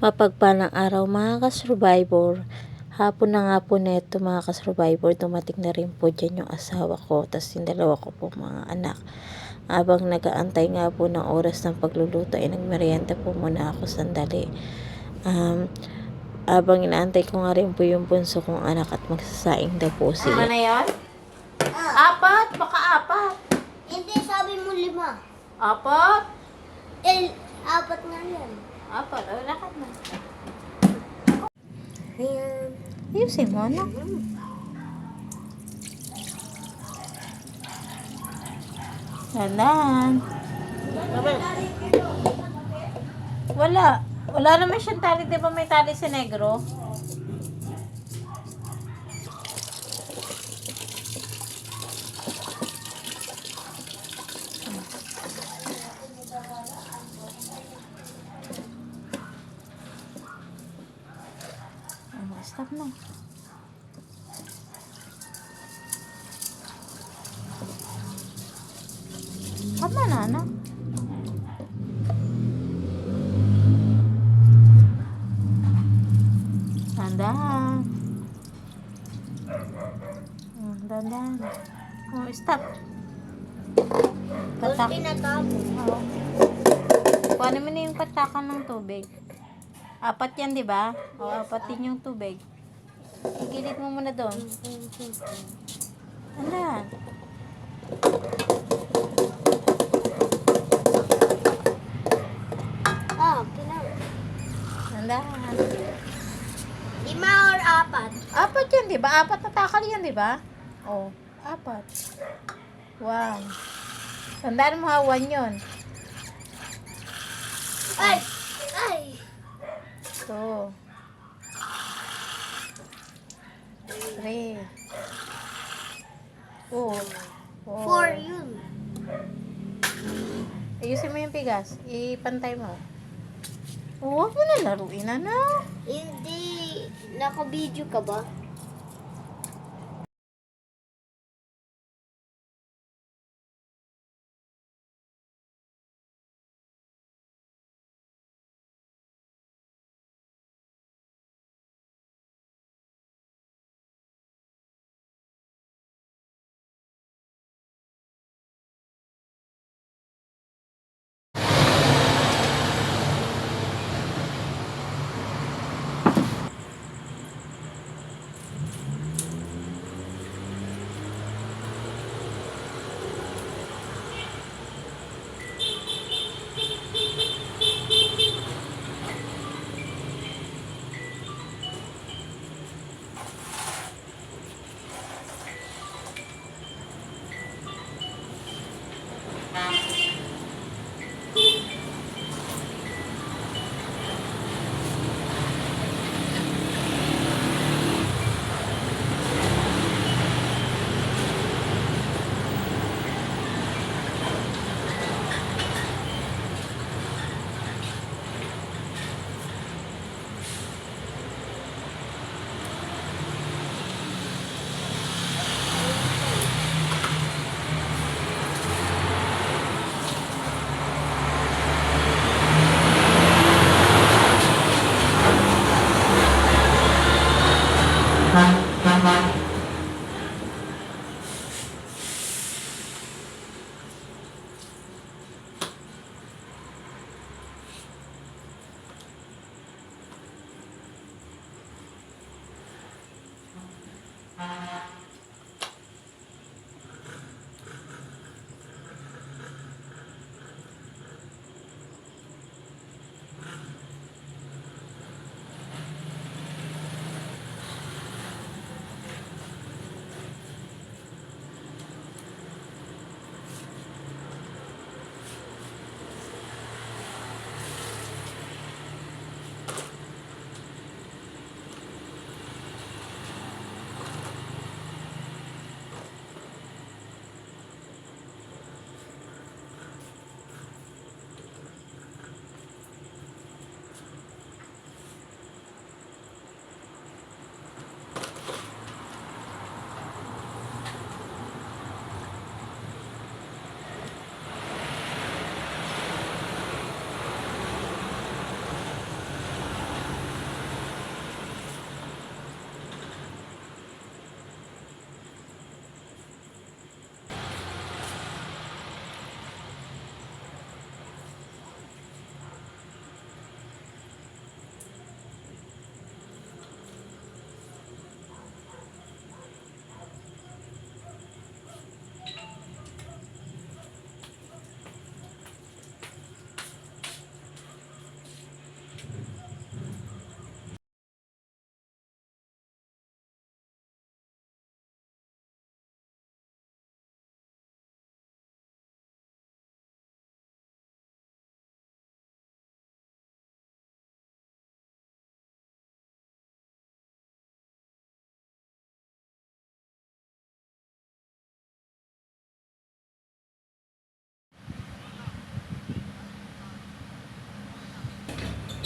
Mapagpalang araw mga ka-survivor. Hapon na nga po neto mga ka-survivor. Dumating na rin po dyan yung asawa ko. Tapos yung dalawa ko po mga anak. Habang nag-aantay nga po ng oras ng pagluluto ay nagmerienda po muna ako sandali. Habang inaantay ko nga rin po yung bunso kong anak at magsasaing daw po sila. Ano na yun? Apat? Baka apat. Hindi, sabi mo 5. Apat? Apat nga yan. Apat. O, lakad na. Ayan. Ayusin mo, no? Dahan. Wala. Wala naman siyang tali. Di ba may tali si negro? Stop na. Tama na, no? Dandan. Dandan. Oh, stop. Tapos Patak. tinatapo. Oo. Kuha naman na yung patakan ng tubig. Apat yan, di ba? O, apat din yung tubig. Igilid mo muna doon. Andan. Andan. 5 or 4? Apat yan, di ba? Apat na takal yan, di ba? O, apat. Wow. Tandaan mo ha, 1 yun. Ay! Ay! 2 3 4 4 yun. Ayusin mo yung pigas. Ipantay mo. Huwag mo na laruin, ano? Hindi. Naka-video ka ba?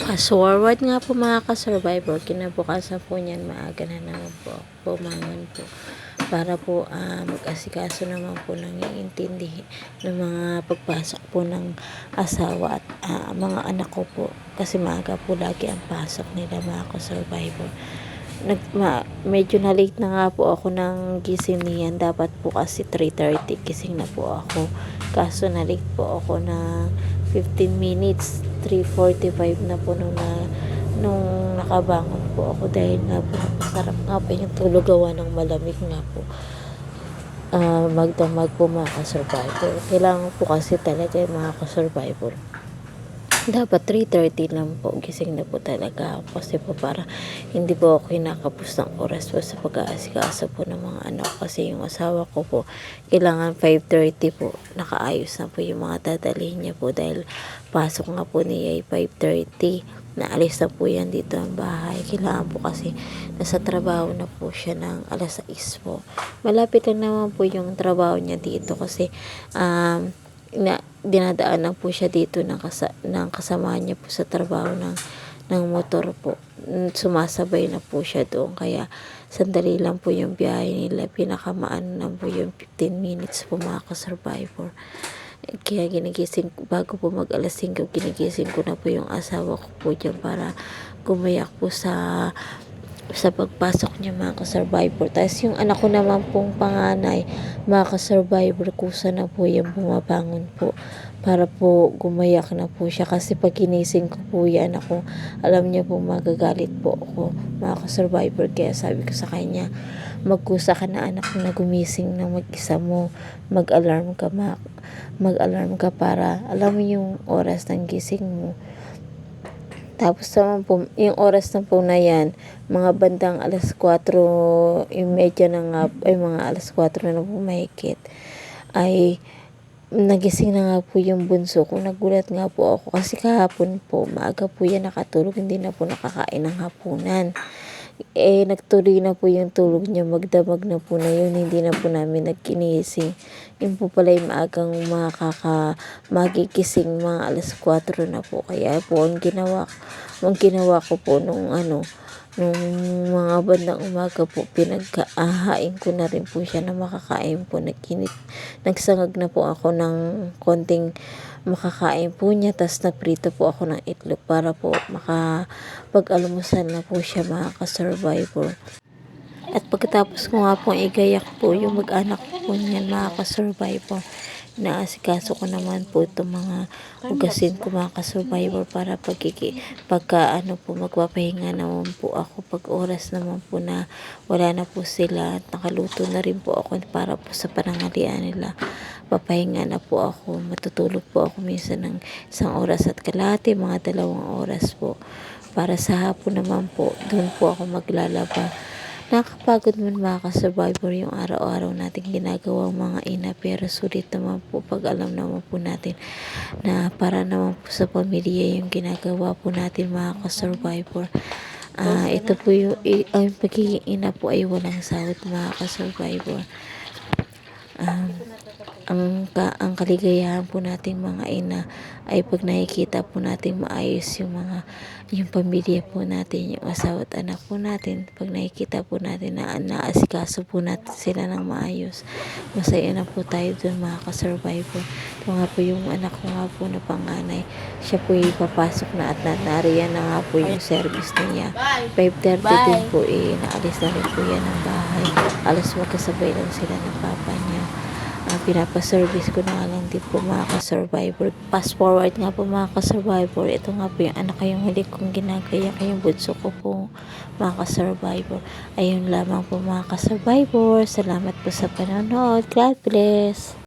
Fast forward nga po mga ka-survivor, kinabukasan po niyan maaga na naman po ako bumangon po para po mag-asikaso naman po ng iintindi ng mga pagpasok po ng asawa at mga anak ko po kasi maaga po lagi ang pasok nila mga ka-survivor. Medyo na late na nga po ako ng gising niyan, dapat po kasi 3:30 gising na po ako, kaso na late po ako na 15 minutes, 3:45 na po nung nakabangon po ako dahil nga po masarap nga po yung tulog gawa ng malamig nga po. Magdamag po mga ka-survivor, kailangan po kasi talaga yung mga ka-survivor dapat 3:30 lang po gising na po talaga ako kasi po para hindi po ako kinakapos ng oras po sa pag-aasikaso po ng mga anak kasi yung asawa ko po kailangan 5:30 po nakaayos na po yung mga dadalhin niya po dahil pasok nga po niya ay 5:30, naalis na po yan dito ang bahay. Kailangan po kasi nasa trabaho na po siya ng 6:00 po. Malapit lang naman po yung trabaho niya dito kasi dinadaan lang po siya dito ng kasama niya po sa trabaho ng motor po. Sumasabay na po siya doon kaya sandali lang po yung biyahe nila, pinakamaan lang po yung 15 minutes po mga ka-survivor. Kaya ginigising, bago po mag 5:00, ginigising ko na po yung asawa ko po dyan para gumayak po sa pagpasok niya mga ka-survivor. Tapos yung anak ko naman pong panganay, mga ka-survivor, kusa na po yung bumabangon po para po gumayak na po siya kasi pag ginising ko po yan ako, alam niya po magagalit po ako mga ka-survivor, kaya sabi ko sa kanya, magkusa ka na anak na gumising na mag-isa mo, mag-alarm ka para alam mo yung oras ng gising mo. Tapos naman po, yung oras na po na yan, mga bandang 4:30 na nga, ay mga 4:00 na po mahigit, ay nagising na nga po yung bunso ko. Nagulat nga po ako kasi kahapon po, maaga po yan nakatulog, hindi na po nakakain ng hapunan. Nagtuloy na po yung tulog niya, magdamag na po na yun, hindi na po namin nagkinising. Yun po pala yung maagang magigising mga 4:00 na po. Kaya po ang ginawa ko po nung mga bandang umaga po, pinagkaahain ko na rin po siya na makakain po. Nagsangag na po ako ng konting makakain po niya, tas naprito po ako ng itlog para po makapag-almusal na po siya mga ka-survivor. At pagkatapos ko nga po igayak po yung mag-anak po niyan mga ka-survivor, naasikaso ko naman po itong mga ugasin ko mga ka-survivor para magpapahinga naman po ako pag oras naman po na wala na po sila at nakaluto na rin po ako para po sa pananghalian nila. Papahinga na po ako, matutulog po ako minsan ng 1 oras at kalahati, mga 2 oras po. Para sa hapon naman po, doon po ako maglalaba. Nakakapagod man mga ka-survivor yung araw-araw nating ginagawang mga ina, pero sulit naman po pag alam naman po natin na para naman po sa pamilya yung ginagawa po natin mga ka-survivor. Ito po ang pagiging ina po ay walang sahod mga ka-survivor. Ang kaligayahan po nating mga ina ay pag nakikita po natin maayos yung pamilya po natin, yung asawa at anak po natin, pag nakikita po natin na naasikaso po natin sila ng maayos, masaya na po tayo dun mga ka-survivor. Ito nga po yung anak ko nga po na panganay, siya po papasok na at nariyan na nga po yung service niya. 5:30 din po naalis na rin po yan ng bahay, alas magkasabay lang sila ng papa niya. Pinapaservice ko na nga lang din po mga ka-survivor. Fast forward nga po mga ka-survivor, ito nga po yung anak kayong huli kong ginagaya, kayong bunso ko po mga ka-survivor. Ayun lamang po mga ka-survivor, salamat po sa panonood, God bless.